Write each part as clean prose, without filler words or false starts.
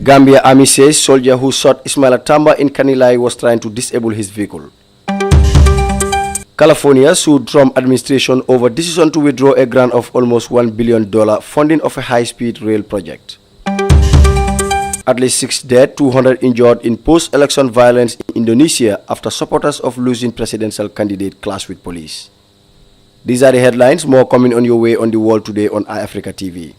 Gambia Army says soldier who shot Ismaila Tamba in Kanilai was trying to disable his vehicle. California sued Trump administration over decision to withdraw a grant of almost $1 billion funding of a high-speed rail project. At least 6 dead, 200 injured in post-election violence in Indonesia after supporters of losing presidential candidate clash with police. These are the headlines, more coming on your way on the world today on iAfrica TV.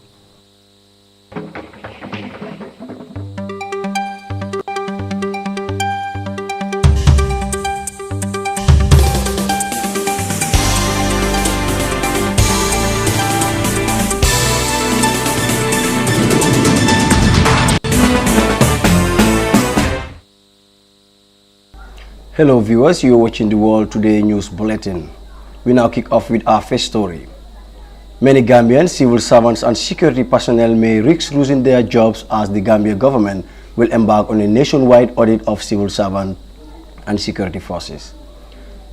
Hello viewers, you are watching the World Today News Bulletin. We now kick off with our first story. Many Gambian civil servants and security personnel may risk losing their jobs as the Gambia government will embark on a nationwide audit of civil servants and security forces.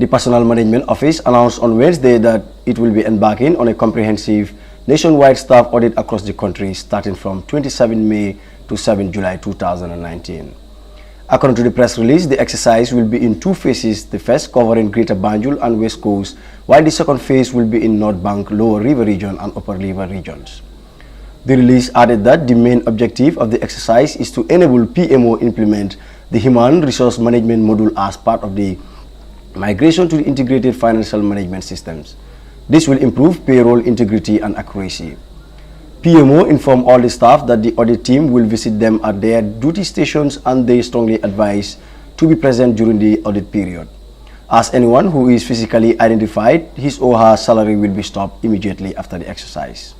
The Personnel Management Office announced on Wednesday that it will be embarking on a comprehensive nationwide staff audit across the country starting from 27 May to 7 July 2019. According to the press release, the exercise will be in two phases, the first covering Greater Banjul and West Coast, while the second phase will be in North Bank, Lower River Region and Upper River Regions. The release added that the main objective of the exercise is to enable PMO implement the Human Resource Management module as part of the migration to the integrated financial management systems. This will improve payroll integrity and accuracy. PMO informed all the staff that the audit team will visit them at their duty stations and they strongly advise to be present during the audit period. As anyone who is physically identified, his or her salary will be stopped immediately after the exercise.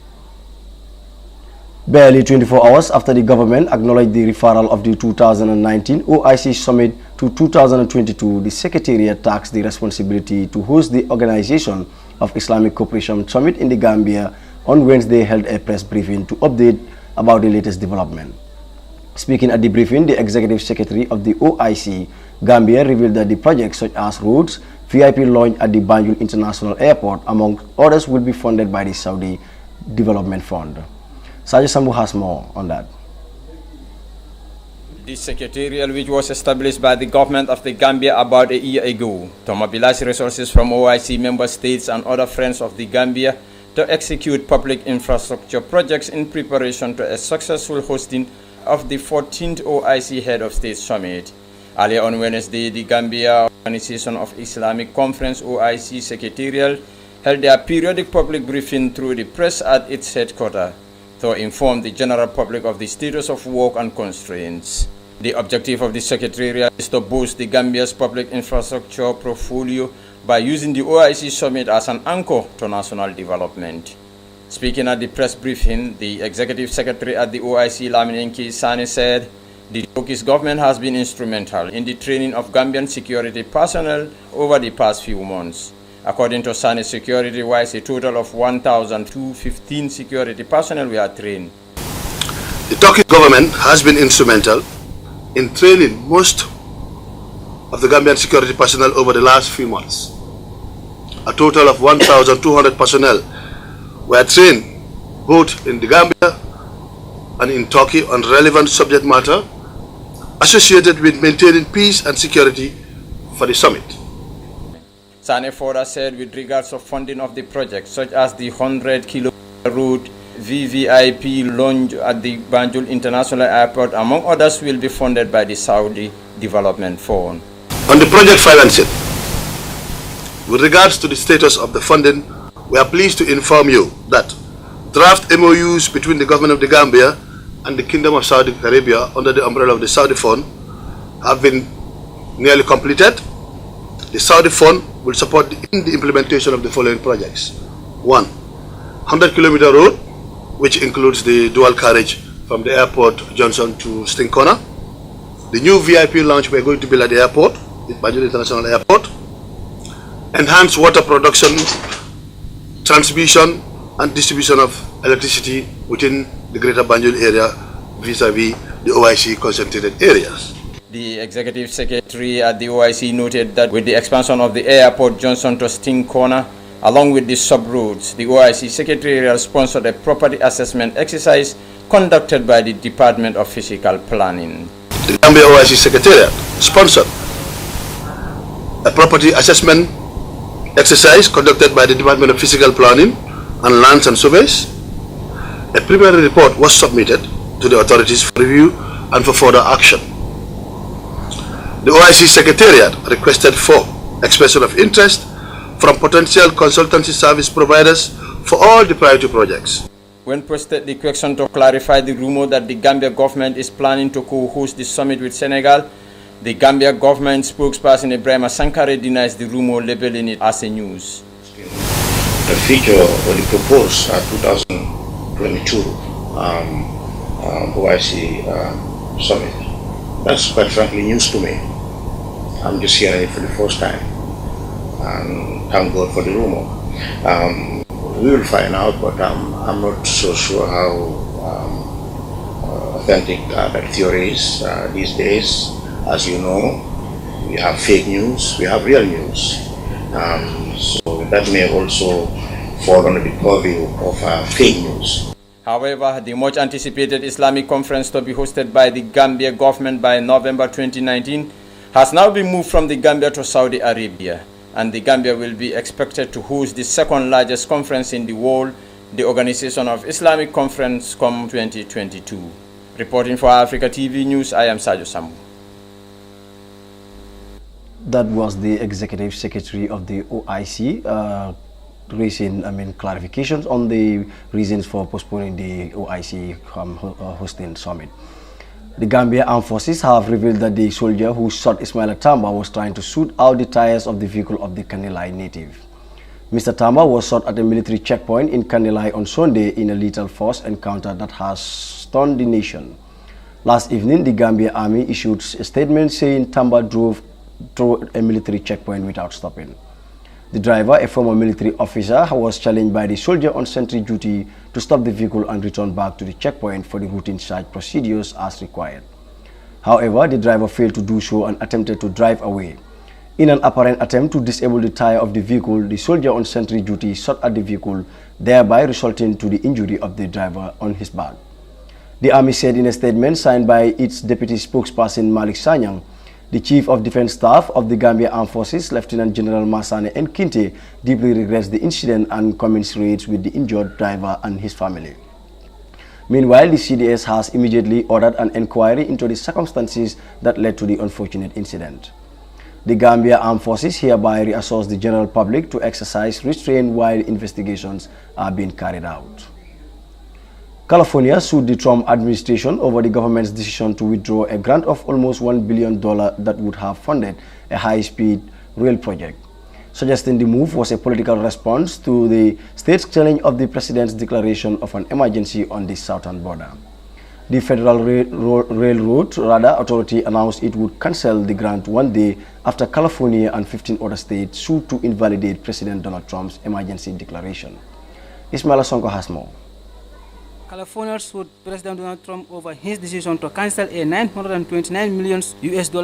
Barely 24 hours after the government acknowledged the referral of the 2019 OIC Summit to 2022, the Secretariat takes the responsibility to host the Organization of Islamic Cooperation Summit in the Gambia. On Wednesday, held a press briefing to update about the latest development. Speaking at the briefing, the Executive Secretary of the OIC, Gambia, revealed that the projects such as roads, VIP launch at the Banjul International Airport, among others, will be funded by the Saudi Development Fund. Sajid Sambu has more on that. The secretariat, which was established by the government of the Gambia about a year ago, to mobilize resources from OIC member states and other friends of the Gambia to execute public infrastructure projects in preparation to a successful hosting of the 14th OIC Head of State Summit. Earlier on Wednesday, the Gambia Organization of Islamic Conference OIC Secretariat held their periodic public briefing through the press at its headquarters to inform the general public of the status of work and constraints. The objective of the Secretariat is to boost the Gambia's public infrastructure portfolio by using the OIC Summit as an anchor to national development. Speaking at the press briefing, the Executive Secretary at the OIC, Laminenki Sane, said the Turkish government has been instrumental in the training of Gambian security personnel over the past few months. According to Sane, security-wise, a total of 1,215 security personnel were trained. The Turkish government has been instrumental in training most of the Gambian security personnel over the last few months. A total of 1,200 personnel were trained both in the Gambia and in Turkey on relevant subject matter associated with maintaining peace and security for the summit. Sane further said with regards to funding of the project, such as the 100-kilometer route, VVIP launch at the Banjul International Airport, among others, will be funded by the Saudi Development Fund. On the project financing, with regards to the status of the funding, we are pleased to inform you that draft MOUs between the government of the Gambia and the Kingdom of Saudi Arabia under the umbrella of the Saudi Fund have been nearly completed. The Saudi Fund will support in the implementation of the following projects. 1. 100-kilometer road, which includes the dual carriage from the airport Johnson to Stinkona. The new VIP lounge we are going to build at the airport, the Banjul International Airport. Enhanced water production, transmission and distribution of electricity within the Greater Banjul area vis-a-vis the OIC concentrated areas. The Executive Secretary at the OIC noted that with the expansion of the airport Johnson to Stinkona, Along with the sub-roads, the OIC Secretariat sponsored a property assessment exercise conducted by the Department of Physical Planning. The Gambia OIC Secretariat sponsored a property assessment exercise conducted by the Department of Physical Planning and Lands and Surveys. A preliminary report was submitted to the authorities for review and for further action. The OIC Secretariat requested for expression of interest from potential consultancy service providers for all the priority projects. When posted the question to clarify the rumor that the Gambia government is planning to co-host the summit with Senegal, the Gambia government spokesperson Ibrahima Sankare denies the rumor, labeling it as a news. The feature or the proposed 2022 OIC summit, that's quite frankly news to me. I'm just hearing it for the first time, and thank God for the rumor. We will find out, but I'm not so sure how authentic that theory is these days. As you know, we have fake news, we have real news. So that may also fall under the purview of fake news. However, the much anticipated Islamic conference to be hosted by the Gambia government by November 2019 has now been moved from the Gambia to Saudi Arabia, and the Gambia will be expected to host the second largest conference in the world, the Organization of Islamic Conference COM 2022. Reporting for Africa TV News, I am Sajo Sambu. That was the Executive Secretary of the OIC raising clarifications on the reasons for postponing the OIC hosting summit. The Gambia Armed Forces have revealed that the soldier who shot Ismaila Tamba was trying to shoot out the tires of the vehicle of the Kanilai native. Mr. Tamba was shot at a military checkpoint in Kanilai on Sunday in a lethal force encounter that has stunned the nation. Last evening, the Gambia Army issued a statement saying Tamba drove through a military checkpoint without stopping. The driver, a former military officer, was challenged by the soldier on sentry duty to stop the vehicle and return back to the checkpoint for the routine search procedures as required. However, the driver failed to do so and attempted to drive away. In an apparent attempt to disable the tire of the vehicle, the soldier on sentry duty shot at the vehicle, thereby resulting to the injury of the driver on his back. The Army said in a statement signed by its deputy spokesperson Malik Sanyang, the Chief of Defense Staff of the Gambia Armed Forces, Lieutenant General Masane Nkinte, deeply regrets the incident and commiserates with the injured driver and his family. Meanwhile, the CDS has immediately ordered an inquiry into the circumstances that led to the unfortunate incident. The Gambia Armed Forces hereby reassures the general public to exercise restraint while investigations are being carried out. California sued the Trump administration over the government's decision to withdraw a grant of almost $1 billion that would have funded a high-speed rail project, suggesting the move was a political response to the state's challenge of the president's declaration of an emergency on the southern border. The Federal Railroad Authority announced it would cancel the grant one day after California and 15 other states sued to invalidate President Donald Trump's emergency declaration. Ismaila Sonko has more. California sued President Donald Trump over his decision to cancel a $929 million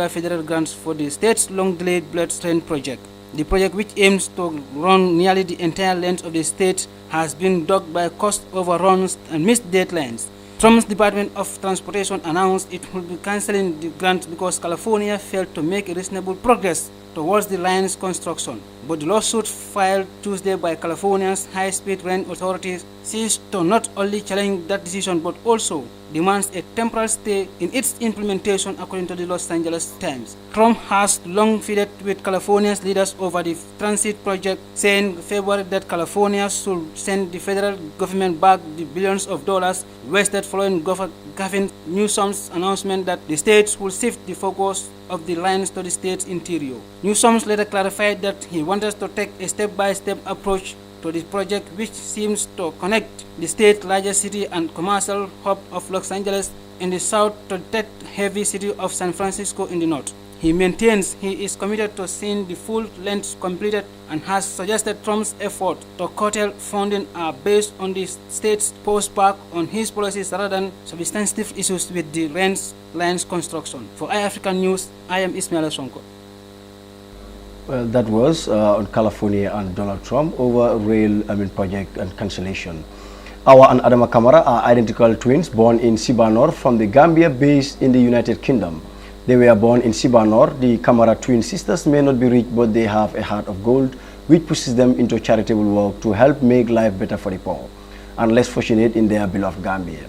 federal grant for the state's long-delayed blood train project. The project, which aims to run nearly the entire length of the state, has been dogged by cost overruns and missed deadlines. Trump's Department of Transportation announced it would be canceling the grant because California failed to make reasonable progress towards the line's construction. But the lawsuit filed Tuesday by California's high-speed rail authority seeks to not only challenge that decision but also demands a temporary stay in its implementation, according to the Los Angeles Times. Trump has long feuded with California's leaders over the transit project, saying in February that California should send the federal government back the billions of dollars wasted following Gavin Newsom's announcement that the states will shift the focus of the lines to the state's interior. Newsom later clarified that he wanted to take a step-by-step approach to the project, which seems to connect the state's largest city and commercial hub of Los Angeles in the south to the tech-heavy city of San Francisco in the north. He maintains he is committed to seeing the full length completed and has suggested Trump's effort to curtail funding are based on the state's pushback on his policies rather than substantive issues with the line's construction. For iAfrican News, I am Ismaila Sonko. Well, that was on California and Donald Trump over rail project and cancellation. Awa and Adama Kamara are identical twins born in Sibanor from the Gambia based in the United Kingdom. They were born in Sibanor. The Kamara twin sisters may not be rich, but they have a heart of gold which pushes them into charitable work to help make life better for the poor and less fortunate in their beloved Gambia.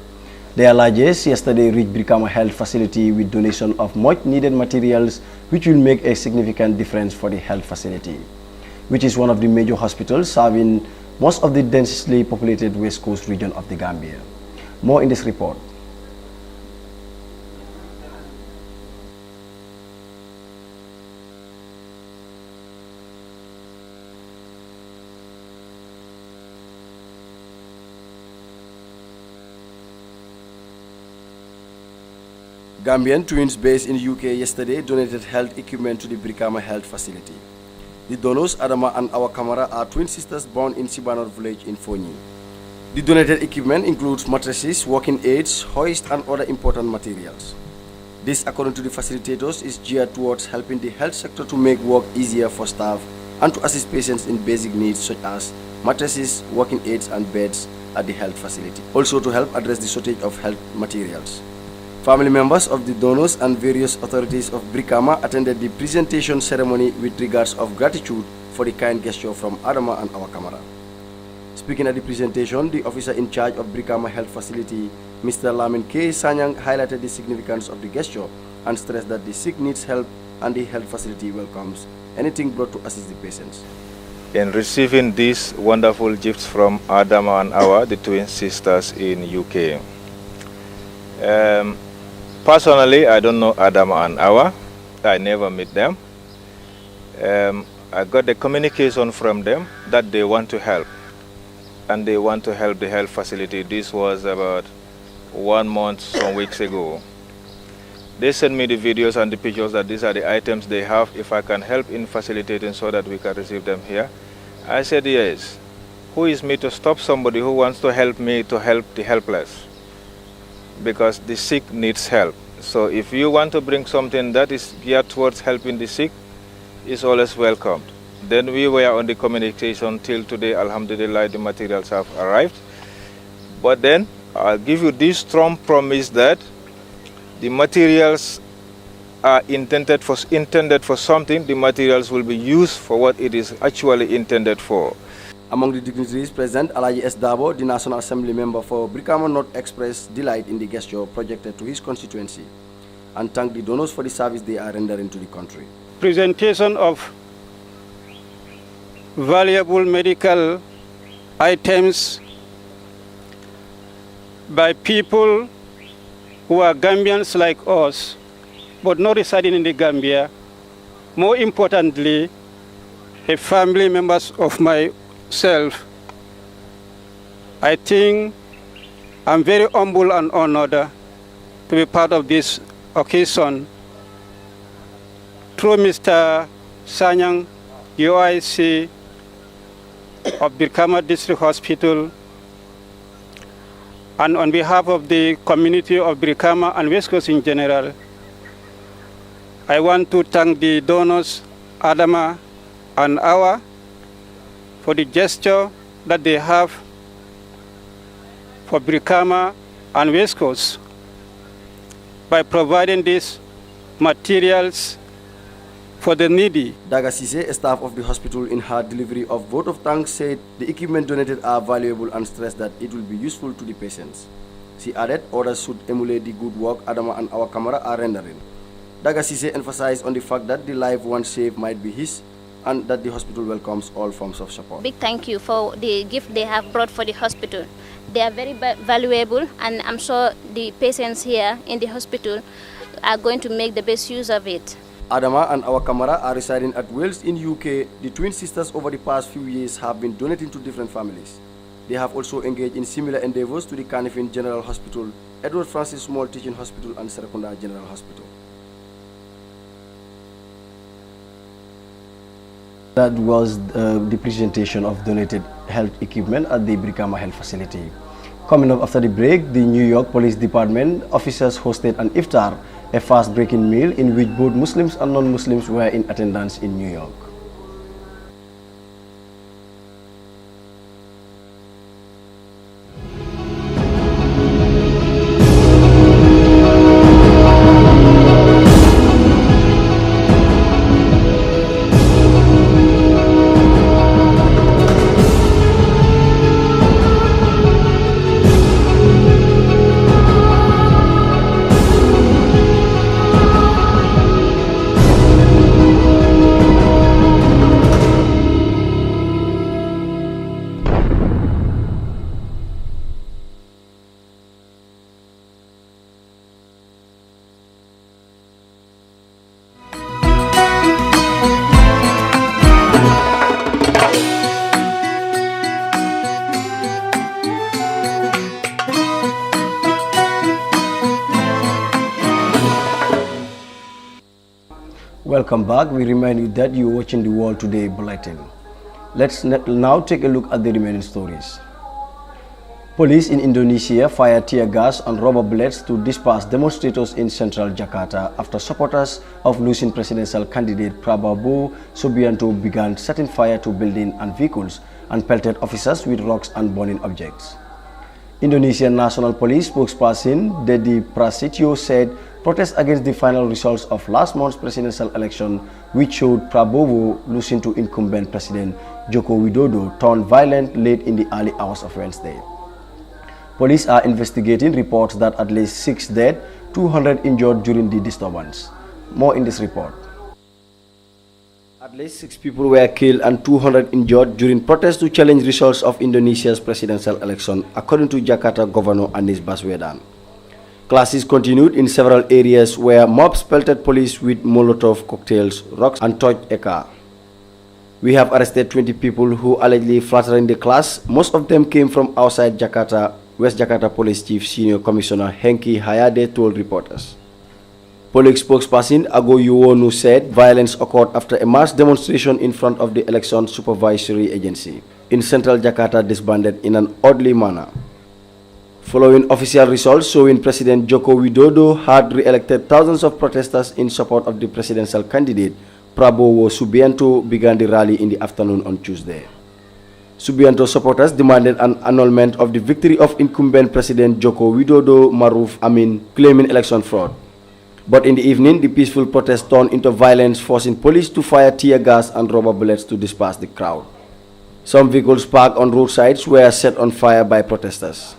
Their largest yesterday reached Brikama Health Facility with donation of much needed materials which will make a significant difference for the health facility, which is one of the major hospitals serving most of the densely populated West Coast region of the Gambia. More in this report. Gambian twins based in UK yesterday donated health equipment to the Brikama Health Facility. The donors, Adama and Awa Kamara, are twin sisters born in Sibanor village in Fonyi. The donated equipment includes mattresses, walking aids, hoists, and other important materials. This, according to the facilitators, is geared towards helping the health sector to make work easier for staff and to assist patients in basic needs such as mattresses, walking aids, and beds at the health facility. Also to help address the shortage of health materials. Family members of the donors and various authorities of Brikama attended the presentation ceremony with regards of gratitude for the kind gesture from Adama and Awa Kamara. Speaking at the presentation, the officer in charge of Brikama Health Facility, Mr. Lamin K. Sanyang, highlighted the significance of the gesture and stressed that the sick needs help and the health facility welcomes anything brought to assist the patients. In receiving these wonderful gifts from Adama and Awa, the twin sisters in UK. Personally, I don't know Adama and Awa. I never met them. I got the communication from them that they want to help. And they want to help the health facility. This was about 1 month, some weeks ago. They sent me the videos and the pictures that these are the items they have. If I can help in facilitating so that we can receive them here. I said yes. Who is me to stop somebody who wants to help me to help the helpless? Because the sick needs help. So if you want to bring something that is geared towards helping the sick, it's always welcomed. Then we were on the communication till today, alhamdulillah, the materials have arrived. But then I'll give you this strong promise that the materials are intended for something. The materials will be used for what it is actually intended for. Among the dignitaries present, Alaji S. Dabo, the National Assembly member for Brikama North, expressed delight in the gesture projected to his constituency and thanked the donors for the service they are rendering to the country. Presentation of valuable medical items by people who are Gambians like us, but not residing in the Gambia. More importantly, a family members of myself. I think I'm very humble and honored to be part of this occasion. Through Mr. Sanyang, UIC of Brikama District Hospital, and on behalf of the community of Brikama and West Coast in general, I want to thank the donors, Adama and Awa, for the gesture that they have for Brikama and West Coast by providing these materials for the needy. Daga Sise, a staff of the hospital, in her delivery of vote of thanks, said the equipment donated are valuable and stressed that it will be useful to the patients. She added others should emulate the good work Adama and Awa Kamara are rendering. Daga Sise emphasized on the fact that the life once saved might be his and that the hospital welcomes all forms of support. Big thank you for the gift they have brought for the hospital. They are very valuable, and I'm sure the patients here in the hospital are going to make the best use of it. Adama and Awa Kamara are residing at Wales in UK. The twin sisters over the past few years have been donating to different families. They have also engaged in similar endeavors to the Carnifin General Hospital, Edward Francis Small Teaching Hospital, and Serekunda General Hospital. That was the presentation of donated health equipment at the Brikama Health Facility. Coming up after the break, the New York Police Department officers hosted an iftar, a fast-breaking meal in which both Muslims and non-Muslims were in attendance in New York. Welcome back. We remind you that you're watching the World Today Bulletin. Let's now take a look at the remaining stories. Police in Indonesia fired tear gas and rubber bullets to disperse demonstrators in central Jakarta after supporters of losing presidential candidate Prabowo Subianto began setting fire to buildings and vehicles and pelted officers with rocks and burning objects. Indonesian National Police spokesperson Dedi Prasetyo said protests against the final results of last month's presidential election, which showed Prabowo losing to incumbent President Joko Widodo, turned violent late in the early hours of Wednesday. Police are investigating reports that at least 6 dead, 200 injured during the disturbance. More in this report. At least 6 people were killed and 200 injured during protests to challenge results of Indonesia's presidential election, according to Jakarta Governor Anies Baswedan. Clashes continued in several areas where mobs pelted police with Molotov cocktails, rocks, and torched a car. We have arrested 20 people who allegedly flattering the class. Most of them came from outside Jakarta, West Jakarta Police Chief Senior Commissioner Hengki Hayade told reporters. Police spokesperson Ago Yuwonu said violence occurred after a mass demonstration in front of the Election Supervisory Agency in central Jakarta disbanded in an orderly manner. Following official results showing President Joko Widodo had re-elected, thousands of protesters in support of the presidential candidate Prabowo Subianto began the rally in the afternoon on Tuesday. Subianto supporters demanded an annulment of the victory of incumbent President Joko Widodo Maruf Amin, claiming election fraud. But in the evening, the peaceful protest turned into violence, forcing police to fire tear gas and rubber bullets to disperse the crowd. Some vehicles parked on roadsides were set on fire by protesters.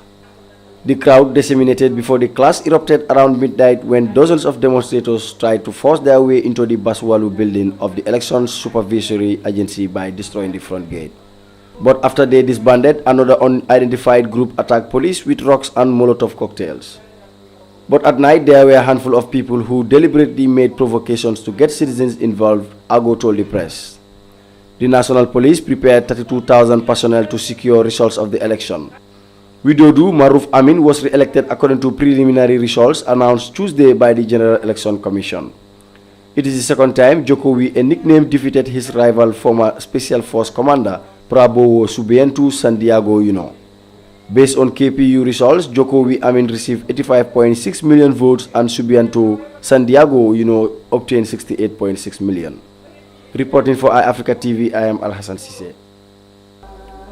The crowd disseminated before the clash erupted around midnight when dozens of demonstrators tried to force their way into the Baswalu building of the Election Supervisory Agency by destroying the front gate. But after they disbanded, another unidentified group attacked police with rocks and Molotov cocktails. But at night, there were a handful of people who deliberately made provocations to get citizens involved, Ago told the press. The National Police prepared 32,000 personnel to secure results of the election. Widodo Maruf Amin was re-elected according to preliminary results announced Tuesday by the General Election Commission. It is the second time Jokowi, a nickname, defeated his rival former Special Force Commander Prabowo Subianto Sandiago Uno. Based on KPU results, Jokowi Amin received 85.6 million votes and Subianto Sandiago Uno obtained 68.6 million. Reporting for iAfrica TV, I am Al Hassan Sise.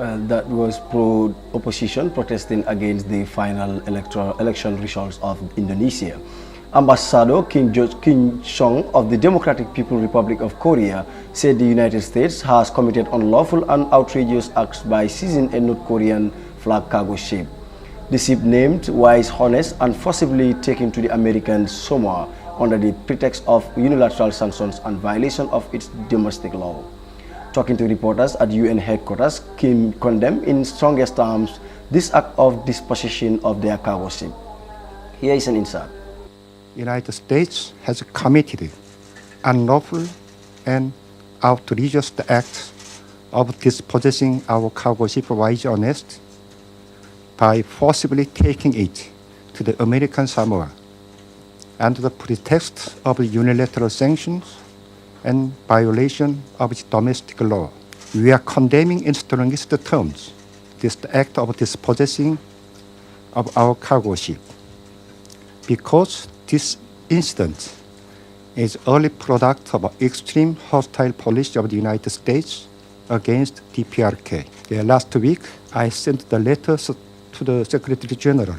That was pro-opposition protesting against the final election results of Indonesia. Ambassador Kim Jong of the Democratic People's Republic of Korea said the United States has committed unlawful and outrageous acts by seizing a North Korean flag cargo ship. The ship named Wise Honest and forcibly taken to the American Samoa under the pretext of unilateral sanctions and violation of its domestic law. Talking to reporters at UN headquarters, Kim condemned in strongest terms this act of dispossession of their cargo ship. Here is an insight. United States has committed unlawful and outrageous acts of dispossessing our cargo ship Wise Honest by forcibly taking it to the American Samoa under the pretext of unilateral sanctions and violation of its domestic law. We are condemning in strongest terms this act of dispossessing of our cargo ship because this incident is early product of extreme hostile policy of the United States against DPRK. Last week, I sent the letters to the Secretary General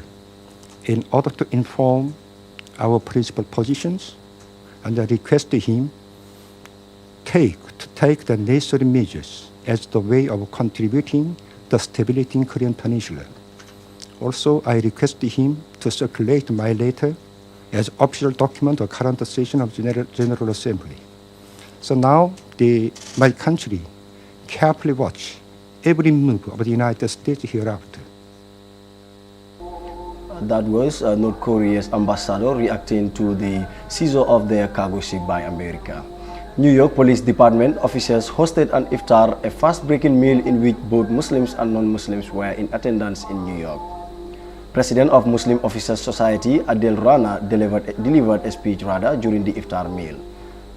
in order to inform our principal positions and I requested him to take the necessary measures as the way of contributing the stability in Korean Peninsula. Also, I requested him to circulate my letter as official document of current session of General Assembly. So now my country carefully watch every move of the United States hereafter. That was North Korea's ambassador reacting to the seizure of their cargo ship by America. New York Police Department officers hosted an iftar, a fast-breaking meal in which both Muslims and non-Muslims were in attendance in New York. President of Muslim Officers Society Adel Rana delivered a speech during the iftar meal.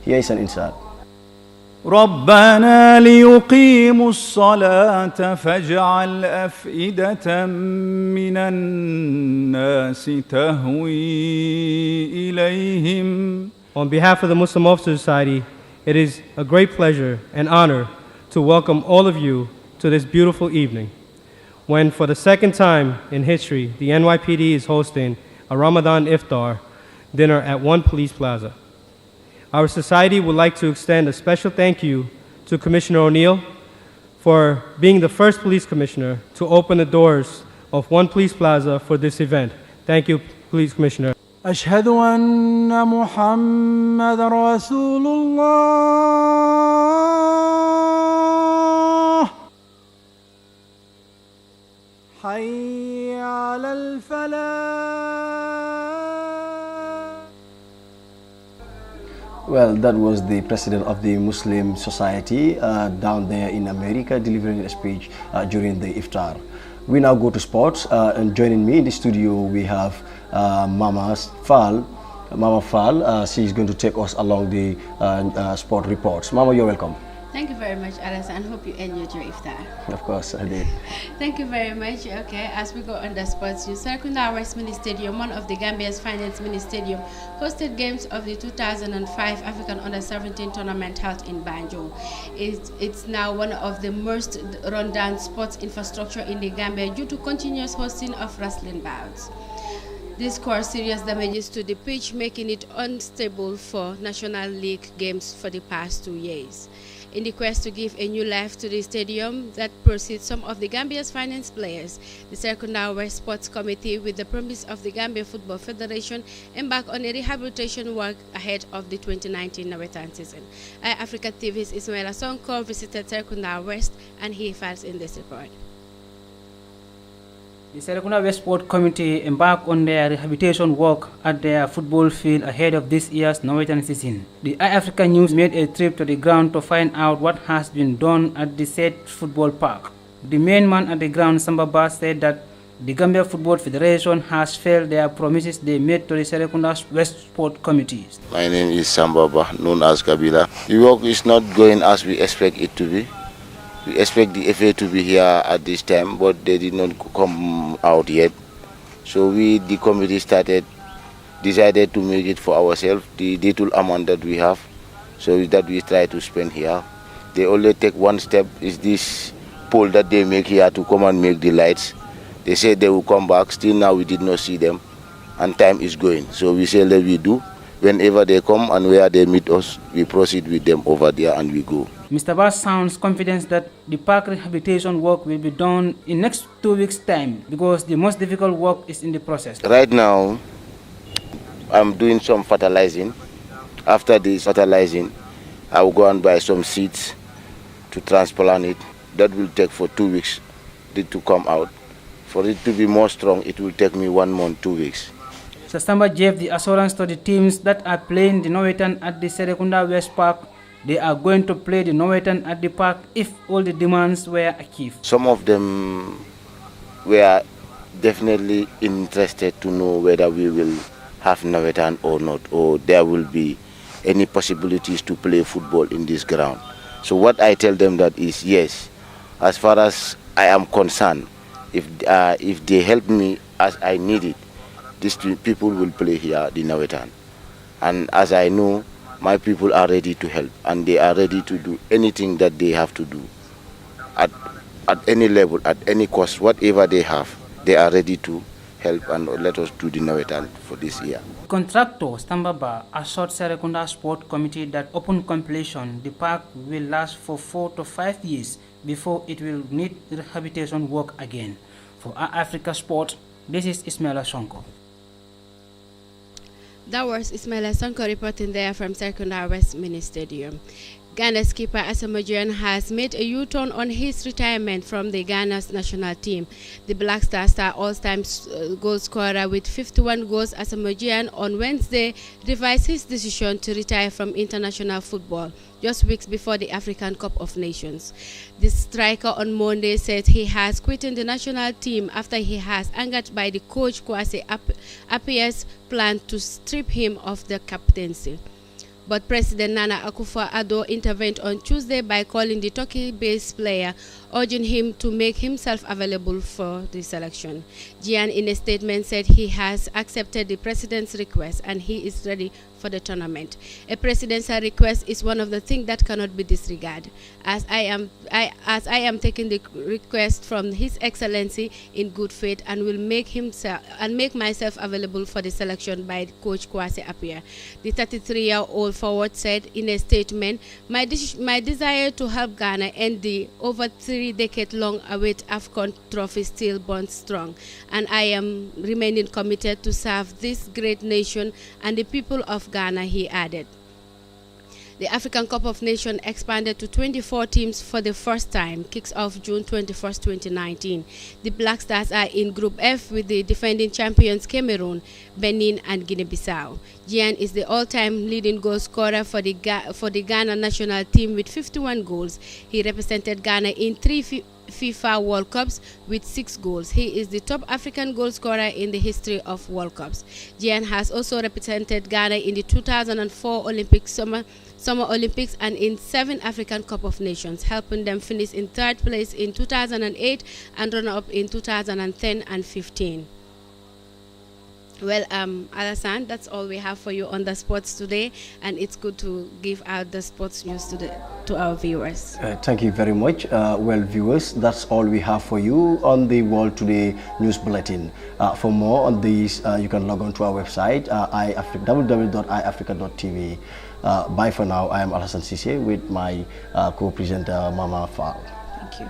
Here is an insert. ربنا ليقيموا الصلاة فاجعل أفئدة من الناس تهوي إليهم. On behalf of the Muslim Officer Society, it is a great pleasure and honor to welcome all of you to this beautiful evening, when for the second time in history, the NYPD is hosting a Ramadan iftar dinner at One Police Plaza. Our society would like to extend a special thank you to Commissioner O'Neill for being the first police commissioner to open the doors of One Police Plaza for this event. Thank you, Police Commissioner. أشهد أن محمد رسول الله حي على الفلاح. Well, that was the president of the Muslim Society down there in America delivering a speech during the iftar. We now go to sports, and joining me in the studio we have Mama Fall. Mama Fall, she's going to take us along the sport reports. Mama, you're welcome. Thank you very much, Alice, and hope you enjoyed your iftar. Of course, I did. Thank you very much. Okay, as we go on the sports news, Serekunda West Mini Stadium, one of the Gambia's finest mini stadium, hosted games of the 2005 African Under-17 tournament held in Banjul. It's now one of the most run-down sports infrastructure in the Gambia due to continuous hosting of wrestling bouts. This caused serious damages to the pitch, making it unstable for National League games for the past 2 years. In the quest to give a new life to the stadium that precedes some of the Gambia's finest players, the Serekunda West Sports Committee, with the promise of the Gambia Football Federation, embarked on a rehabilitation work ahead of the 2019 Nawetan season. Africa TV's Ismaila Sonko visited Serekunda West, and he files in this report. The Serekunda West Sport Committee embarked on their rehabilitation work at their football field ahead of this year's Norwegian season. The iAfrica News made a trip to the ground to find out what has been done at the said football park. The main man at the ground, Samba Ba, said that the Gambia Football Federation has failed their promises they made to the Serekunda West Sport Committee. My name is Samba Ba, known as Kabila. The work is not going as we expect it to be. We expect the FA to be here at this time, but they did not come out yet. So we, the committee, decided to make it for ourselves, the little amount that we have, so that we try to spend here. They only take one step, is this pole that they make here to come and make the lights. They said they will come back, still now we did not see them, and time is going. So we say let we do. Whenever they come and where they meet us, we proceed with them over there and we go. Mr. Bass sounds confident that the park rehabilitation work will be done in next 2 weeks' time because the most difficult work is in the process. Right now, I'm doing some fertilizing. After this fertilizing, I will go and buy some seeds to transplant it. That will take for 2 weeks to come out. For it to be more strong, it will take me 1 month, 2 weeks. Sastamba gave the assurance to the teams that are playing the Norwegian at the Serekunda West Park. They are going to play the Norwegian at the park if all the demands were achieved. Some of them were definitely interested to know whether we will have Norwegian or not, or there will be any possibilities to play football in this ground. So what I tell them that is yes, as far as I am concerned, if they help me as I need it, these people will play here the Norwegian. And as I know, my people are ready to help, and they are ready to do anything that they have to do at any level, at any cost, whatever they have, they are ready to help and let us do the Norwegian for this year. Contractor Stambaba assured Serekunda Sport Committee that upon completion, the park will last for 4 to 5 years before it will need rehabilitation work again. For Africa Sport, this is Ismaila Sonko. That was Ismaila Sonko reporting there from Serekunda West Mini Stadium. Ghana's keeper Asamoah has made a U-turn on his retirement from the Ghana's national team. The Black Star all-time goal scorer with 51 goals, Asamoah on Wednesday revised his decision to retire from international football just weeks before the African Cup of Nations. The striker on Monday said he has quitted the national team after he has angered by the coach Kwasi Appiah's plan to strip him of the captaincy. But President Nana Akufo-Addo intervened on Tuesday by calling the Turkey-based player, urging him to make himself available for the selection. Gian, in a statement, said he has accepted the president's request and he is ready for the tournament. A presidential request is one of the things that cannot be disregarded. As I am taking the request from His Excellency in good faith and will make myself available for the selection by Coach Kwasi Appiah. The 33-year-old forward said in a statement, my desire to help Ghana end the over 3-decade-long await AFCON trophy still burns strong, and I am remaining committed to serve this great nation and the people of Ghana, he added. The African Cup of Nations expanded to 24 teams for the first time, kicks off June 21, 2019. The Black Stars are in Group F with the defending champions Cameroon, Benin, and Guinea-Bissau. Gian is the all-time leading goal scorer for the Ghana national team with 51 goals. He represented Ghana in 3 FIFA World Cups with 6 goals. He is the top African goal scorer in the history of World Cups. Gian has also represented Ghana in the 2004 Summer Olympics and in 7 African Cup of Nations, helping them finish in 3rd place in 2008 and runner-up in 2010 and 15. Well, Alassane, that's all we have for you on the sports today, and it's good to give out the sports news to our viewers. Thank you very much. Well, viewers, that's all we have for you on the World Today News Bulletin. For more on these, you can log on to our website, www.iafrica.tv. Bye for now. I am Alassane Cissé with my co-presenter, Mama Fall. Thank you.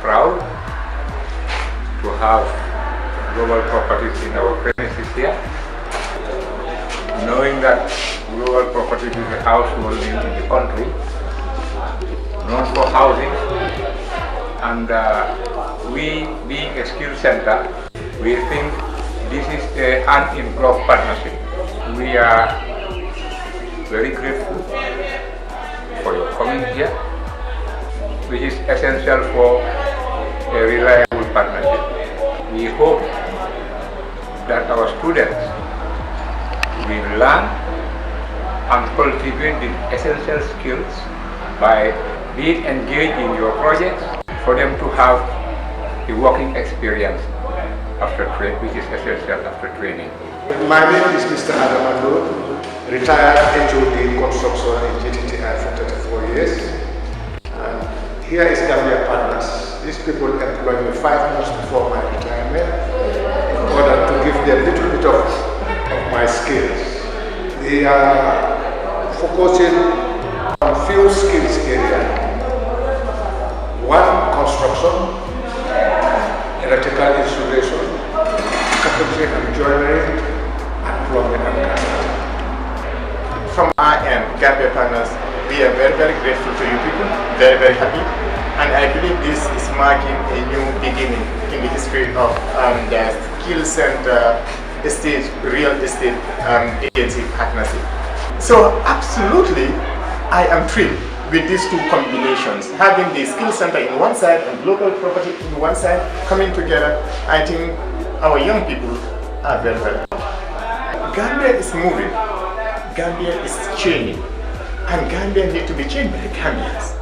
Proud to have global properties in our premises here, knowing that global properties is a household name in the country, known for housing, and we being a skill center, we think this is a hand-in-glove partnership. We are very grateful for your coming here, which is essential for a reliable partnership. We hope that our students will learn and cultivate the essential skills by being engaged in your projects, for them to have the working experience after training, which is essential after training. My name is Mr. Adamando, retired HOD construction in GTTI for 34 years. Here is Gambia Partners. These people employed me 5 months before my retirement in order to give them a little bit of my skills. They are focusing on few skills areas. One, construction, electrical installation, carpentry and joinery, and plumbing and carpentry. From our end, Gambia Partners, we are very, very grateful to you people, very, very happy. And I believe this is marking a new beginning in the history of the Skill Center Real Estate Agency Partnership. So absolutely, I am thrilled with these two combinations. Having the Skill Center in one side and local property in one side coming together, I think our young people are very, very happy. Gambia is moving, Gambia is changing, and Gambia needs to be changed by the Gambians.